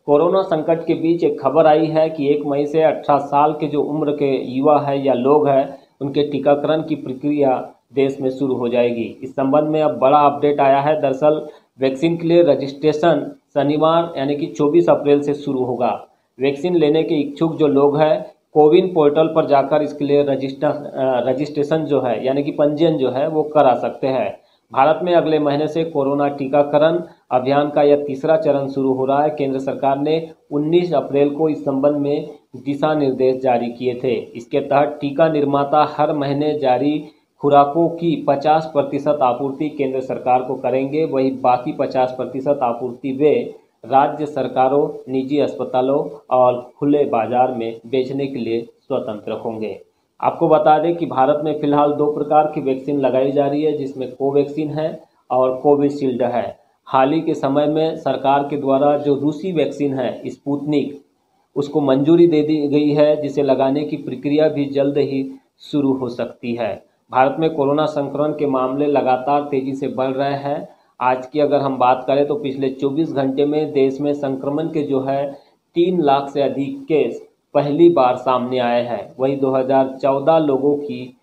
Corona संकट के बीच एक खबर आई है कि 1 मई से 18 साल के जो उम्र के युवा है या लोग हैं उनके टीकाकरण की प्रक्रिया देश में शुरू हो जाएगी। इस संबंध में अब बड़ा अपडेट आया है। दरअसल वैक्सीन के लिए रजिस्ट्रेशन शनिवार यानी कि 24 अप्रैल से शुरू होगा। वैक्सीन लेने के इच्छुक जो लोग हैं कोविन पोर्टल पर जाकर इसके लिए रजिस्ट्रेशन जो है यानी कि पंजीयन जो है वो करा सकते हैं। भारत में अगले महीने से कोरोना टीकाकरण अभियान का यह तीसरा चरण शुरू हो रहा है। केंद्र सरकार ने 19 अप्रैल को इस संबंध में दिशा निर्देश जारी किए थे। इसके तहत टीका निर्माता हर महीने जारी खुराकों की 50% आपूर्ति केंद्र सरकार को करेंगे, वही बाकी 50% आपूर्ति वे राज्य सरकारों, निजी अस्पतालों और खुले बाजार में बेचने के लिए स्वतंत्र होंगे। आपको बता दें कि भारत में फिलहाल 2 प्रकार की वैक्सीन लगाई जा रही है, जिसमें कोवैक्सीन है और कोविशील्ड है। हाल ही के समय में सरकार के द्वारा जो रूसी वैक्सीन है स्पुतनिक, उसको मंजूरी दे दी गई है, जिसे लगाने की प्रक्रिया भी जल्द ही शुरू हो सकती है। भारत में कोरोना संक्रमण के मामले लगातार तेजी से बढ़ रहे हैं। आज की अगर हम बात करें तो पिछले 24 घंटे में देश में संक्रमण के जो है 3 लाख से अधिक केस पहली बार सामने आए हैं। वही 2014 लोगों की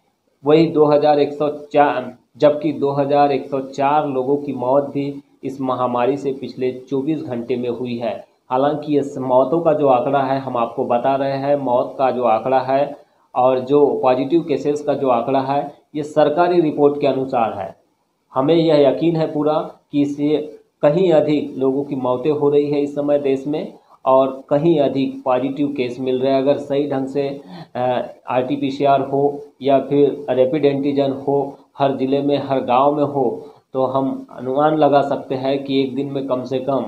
वही 2104 जबकि 2104 लोगों की मौत भी इस महामारी से पिछले 24 घंटे में हुई है। हालांकि इस मौतों का जो आंकड़ा है हम आपको बता रहे हैं, मौत का जो आंकड़ा है और जो पॉजिटिव केसेस का जो आंकड़ा है ये सरकारी रिपोर्ट के अनुसार है। हमें यह यकीन है पूरा कि इससे कहीं अधिक लोगों की मौतें हो रही है इस समय देश में और कहीं अधिक पॉजिटिव केस मिल रहे हैं। अगर सही ढंग से RT-PCR हो या फिर रैपिड एंटीजन हो, हर ज़िले में हर गांव में हो, तो हम अनुमान लगा सकते हैं कि एक दिन में कम से कम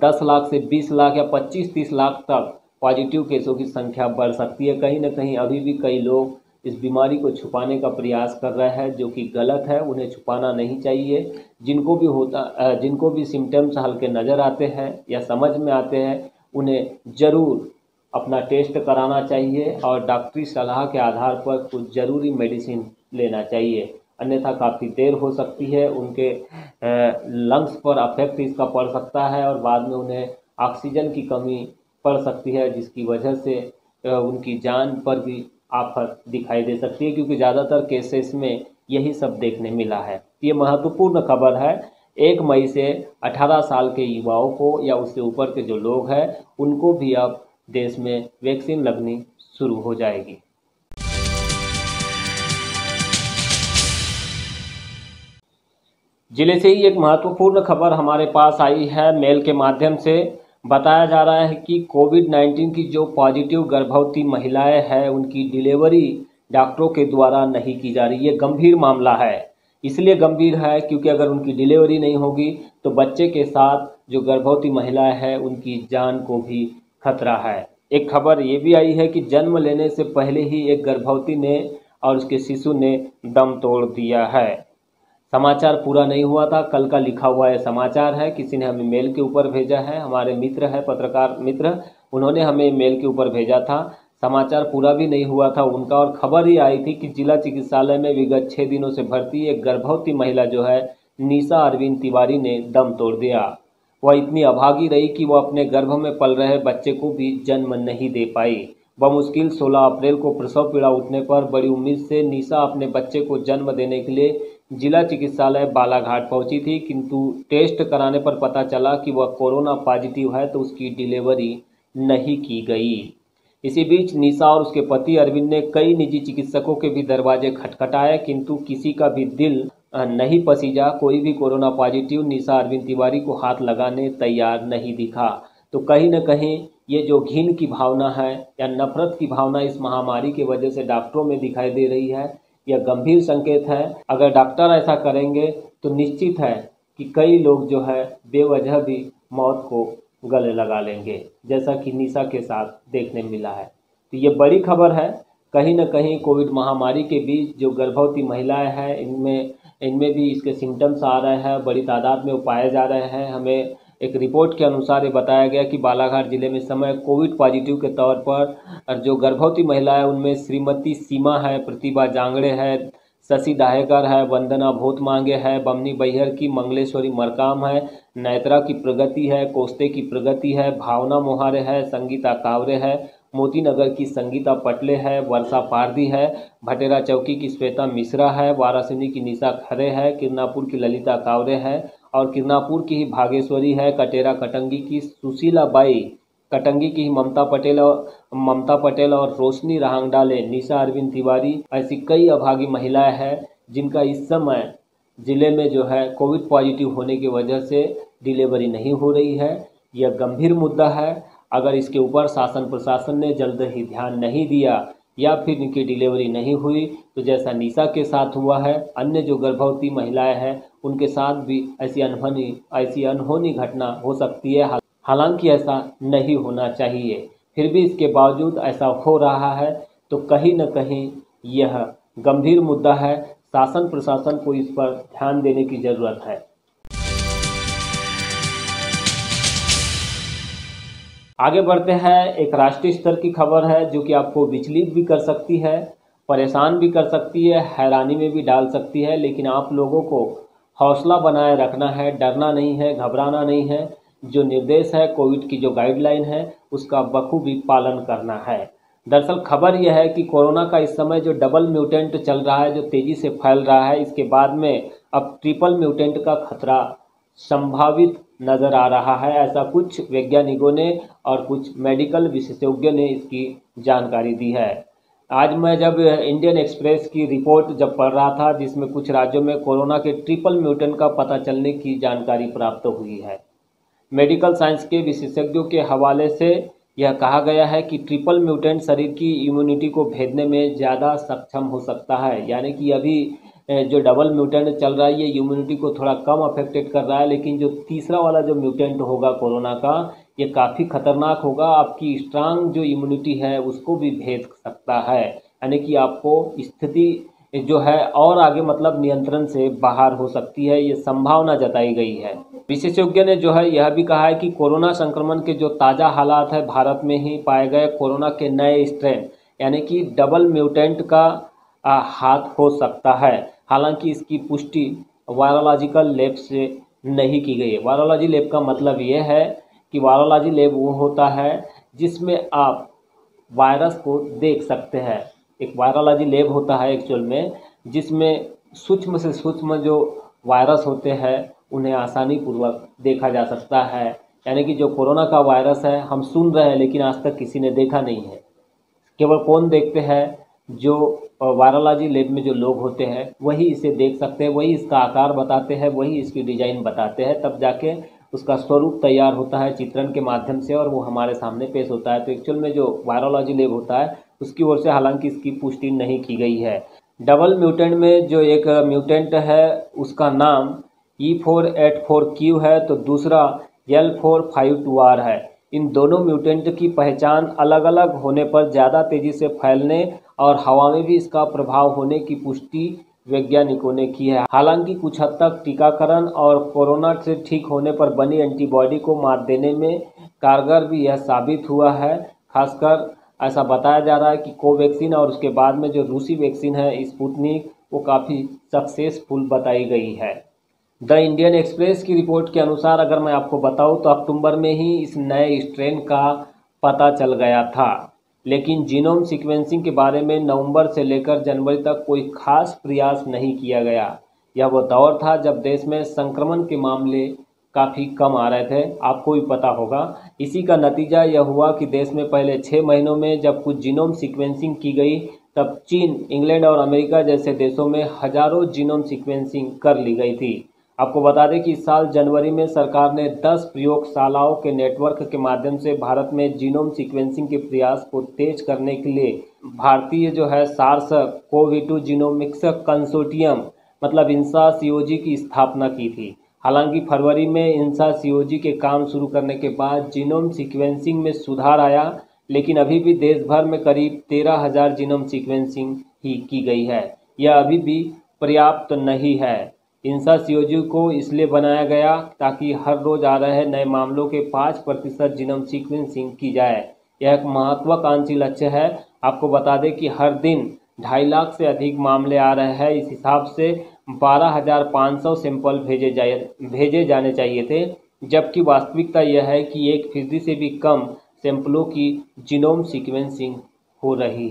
10 लाख से 20 लाख या 25-30 लाख तक पॉजिटिव केसों की संख्या बढ़ सकती है। कहीं ना कहीं अभी भी कई लोग इस बीमारी को छुपाने का प्रयास कर रहे हैं, जो कि गलत है। उन्हें छुपाना नहीं चाहिए। जिनको भी सिम्टम्स हल्के नज़र आते हैं या समझ में आते हैं, उन्हें ज़रूर अपना टेस्ट कराना चाहिए और डॉक्टरी सलाह के आधार पर कुछ ज़रूरी मेडिसिन लेना चाहिए, अन्यथा काफ़ी देर हो सकती है। उनके लंग्स पर अफेक्ट इसका पड़ सकता है और बाद में उन्हें ऑक्सीजन की कमी पड़ सकती है, जिसकी वजह से उनकी जान पर भी आफत दिखाई दे सकती है, क्योंकि ज़्यादातर केसेस में यही सब देखने मिला है। ये महत्वपूर्ण खबर है। 1 मई से 18 साल के युवाओं को या उससे ऊपर के जो लोग हैं उनको भी अब देश में वैक्सीन लगनी शुरू हो जाएगी। जिले से ही एक महत्वपूर्ण खबर हमारे पास आई है। मेल के माध्यम से बताया जा रहा है कि कोविड-19 की जो पॉजिटिव गर्भवती महिलाएं हैं उनकी डिलीवरी डॉक्टरों के द्वारा नहीं की जा रही। ये गंभीर मामला है। इसलिए गंभीर है क्योंकि अगर उनकी डिलीवरी नहीं होगी तो बच्चे के साथ जो गर्भवती महिलाएं हैं उनकी जान को भी खतरा है। एक खबर ये भी आई है कि जन्म लेने से पहले ही एक गर्भवती ने और उसके शिशु ने दम तोड़ दिया है। समाचार पूरा नहीं हुआ था, कल का लिखा हुआ यह समाचार है। किसी ने हमें मेल के ऊपर भेजा है, हमारे मित्र हैं, पत्रकार मित्र, उन्होंने हमें मेल के ऊपर भेजा था। समाचार पूरा भी नहीं हुआ था उनका और खबर ही आई थी कि जिला चिकित्सालय में विगत 6 दिनों से भर्ती एक गर्भवती महिला जो है निशा अरविंद तिवारी ने दम तोड़ दिया। वह इतनी अभागी रही कि वह अपने गर्भ में पल रहे बच्चे को भी जन्म नहीं दे पाई। बमुश्किल 16 अप्रैल को प्रसव पीड़ा उठने पर बड़ी उम्मीद से निशा अपने बच्चे को जन्म देने के लिए जिला चिकित्सालय बालाघाट पहुंची थी, किंतु टेस्ट कराने पर पता चला कि वह कोरोना पॉजिटिव है, तो उसकी डिलीवरी नहीं की गई। इसी बीच निशा और उसके पति अरविंद ने कई निजी चिकित्सकों के भी दरवाजे खटखटाए, किंतु किसी का भी दिल नहीं पसीजा। कोई भी कोरोना पॉजिटिव निशा अरविंद तिवारी को हाथ लगाने तैयार नहीं दिखा। तो कहीं न कहीं ये जो घिन की भावना है या नफरत की भावना इस महामारी की वजह से डॉक्टरों में दिखाई दे रही है, यह गंभीर संकेत है। अगर डॉक्टर ऐसा करेंगे तो निश्चित है कि कई लोग जो है बेवजह भी मौत को गले लगा लेंगे, जैसा कि निशा के साथ देखने मिला है। तो ये बड़ी खबर है। कहीं न कहीं कोविड महामारी के बीच जो गर्भवती महिलाएं हैं इनमें भी इसके सिम्टम्स आ रहे हैं, बड़ी तादाद में वो पाए जा रहे हैं। हमें एक रिपोर्ट के अनुसार ये बताया गया कि बालाघाट जिले में इस समय कोविड पॉजिटिव के तौर पर जो गर्भवती महिला है उनमें श्रीमती सीमा है, प्रतिभा जांगड़े है, शशि दाहेकर है, वंदना भोत मांगे है, बमनी बैहर की मंगलेश्वरी मरकाम है, नैत्रा की प्रगति है, कोस्ते की प्रगति है, भावना मोहारे है, संगीता कावरे है, मोती नगर की संगीता पटले है, वर्षा पारदी है, भटेरा चौकी की श्वेता मिश्रा है, वारासिनी की निशा खरे है, किरनापुर की ललिता कावरे है और किरनापुर की ही भागेश्वरी है, कटेरा कटंगी की सुशीला बाई, कटंगी की ही ममता पटेल और रोशनी रहांगडाले, निशा अरविंद तिवारी, ऐसी कई अभागी महिलाएं हैं जिनका इस समय जिले में जो है कोविड पॉजिटिव होने की वजह से डिलीवरी नहीं हो रही है। यह गंभीर मुद्दा है। अगर इसके ऊपर शासन प्रशासन ने जल्द ही ध्यान नहीं दिया या फिर इनकी डिलीवरी नहीं हुई तो जैसा निशा के साथ हुआ है, अन्य जो गर्भवती महिलाएं हैं उनके साथ भी ऐसी अनहोनी घटना हो सकती है। हालांकि ऐसा नहीं होना चाहिए, फिर भी इसके बावजूद ऐसा हो रहा है तो कहीं न कहीं यह गंभीर मुद्दा है। शासन प्रशासन को इस पर ध्यान देने की ज़रूरत है। आगे बढ़ते हैं। एक राष्ट्रीय स्तर की खबर है जो कि आपको विचलित भी कर सकती है, परेशान भी कर सकती है, हैरानी में भी डाल सकती है, लेकिन आप लोगों को हौसला बनाए रखना है, डरना नहीं है, घबराना नहीं है। जो निर्देश है, कोविड की जो गाइडलाइन है उसका बखूबी पालन करना है। दरअसल खबर यह है कि कोरोना का इस समय जो डबल म्यूटेंट चल रहा है, जो तेज़ी से फैल रहा है, इसके बाद में अब ट्रिपल म्यूटेंट का खतरा संभावित नज़र आ रहा है। ऐसा कुछ वैज्ञानिकों ने और कुछ मेडिकल विशेषज्ञों ने इसकी जानकारी दी है। आज मैं जब इंडियन एक्सप्रेस की रिपोर्ट जब पढ़ रहा था जिसमें कुछ राज्यों में कोरोना के ट्रिपल म्यूटेंट का पता चलने की जानकारी प्राप्त हुई है। मेडिकल साइंस के विशेषज्ञों के हवाले से यह कहा गया है कि ट्रिपल म्यूटेंट शरीर की इम्यूनिटी को भेदने में ज़्यादा सक्षम हो सकता है। यानी कि अभी जो डबल म्यूटेंट चल रहा है ये इम्यूनिटी को थोड़ा कम अफेक्टेड कर रहा है, लेकिन जो तीसरा वाला जो म्यूटेंट होगा कोरोना का, ये काफ़ी खतरनाक होगा। आपकी स्ट्रांग जो इम्यूनिटी है उसको भी भेद सकता है। यानी कि आपको स्थिति जो है और आगे मतलब नियंत्रण से बाहर हो सकती है, ये संभावना जताई गई है। विशेषज्ञ ने जो है यह भी कहा है कि कोरोना संक्रमण के जो ताज़ा हालात है भारत में ही पाए गए कोरोना के नए स्ट्रेन यानी कि डबल म्यूटेंट का हाथ हो सकता है। हालांकि इसकी पुष्टि वायरोलॉजिकल लैब से नहीं की गई है। वायरोलॉजी लैब का मतलब ये है कि वायरोलॉजी लैब वो होता है जिसमें आप वायरस को देख सकते हैं। एक वायरोलॉजी लैब होता है एक्चुअल में जिसमें सूक्ष्म से सूक्ष्म जो वायरस होते हैं उन्हें आसानी पूर्वक देखा जा सकता है। यानी कि जो कोरोना का वायरस है हम सुन रहे हैं लेकिन आज तक किसी ने देखा नहीं है। केवल कौन देखते हैं? जो वायरोलॉजी लैब में जो लोग होते हैं वही इसे देख सकते हैं, वही इसका आकार बताते हैं, वही इसकी डिजाइन बताते हैं, तब जाके उसका स्वरूप तैयार होता है चित्रण के माध्यम से और वो हमारे सामने पेश होता है। तो एक्चुअल में जो वायरोलॉजी लैब होता है उसकी ओर से हालांकि इसकी पुष्टि नहीं की गई है। डबल म्यूटेंट में जो एक म्यूटेंट है उसका नाम E484Q है तो दूसरा L452R है। इन दोनों म्यूटेंट की पहचान अलग अलग होने पर ज़्यादा तेज़ी से फैलने और हवा में भी इसका प्रभाव होने की पुष्टि वैज्ञानिकों ने की है। हालांकि कुछ हद तक टीकाकरण और कोरोना से ठीक होने पर बनी एंटीबॉडी को मात देने में कारगर भी यह साबित हुआ है। खासकर ऐसा बताया जा रहा है कि कोवैक्सीन और उसके बाद में जो रूसी वैक्सीन है स्पुतनिक वो काफ़ी सक्सेसफुल बताई गई है। द इंडियन एक्सप्रेस की रिपोर्ट के अनुसार अगर मैं आपको बताऊं तो अक्टूबर में ही इस नए स्ट्रेन का पता चल गया था, लेकिन जीनोम सीक्वेंसिंग के बारे में नवंबर से लेकर जनवरी तक कोई खास प्रयास नहीं किया गया। यह वो दौर था जब देश में संक्रमण के मामले काफ़ी कम आ रहे थे, आपको भी पता होगा। इसी का नतीजा यह हुआ कि देश में पहले 6 महीनों में जब कुछ जीनोम सीक्वेंसिंग की गई तब चीन, इंग्लैंड और अमेरिका जैसे देशों में हजारों जीनोम सीक्वेंसिंग कर ली गई थी। आपको बता दें कि इस साल जनवरी में सरकार ने 10 प्रयोगशालाओं के नेटवर्क के माध्यम से भारत में जीनोम सीक्वेंसिंग के प्रयास को तेज करने के लिए भारतीय जो है SARS-CoV-2 जीनोमिक्स कंसोर्टियम मतलब INSA-CoG की स्थापना की थी। हालांकि फरवरी में INSA-CoG के काम शुरू करने के बाद जीनोम सीक्वेंसिंग में सुधार आया, लेकिन अभी भी देश भर में करीब 13,000 जीनोम सीक्वेंसिंग ही की गई है। यह अभी भी पर्याप्त नहीं है। INSA-CoG को इसलिए बनाया गया ताकि हर रोज आ रहे नए मामलों के 5% जीनोम सीक्वेंसिंग की जाए। यह एक महत्वाकांक्षी लक्ष्य है। आपको बता दें कि हर दिन 2.5 लाख से अधिक मामले आ रहे हैं। इस हिसाब से 12,500 सैंपल भेजे जाने चाहिए थे, जबकि वास्तविकता यह है कि 1% से भी कम सैंपलों की जीनोम सीक्वेंसिंग हो रही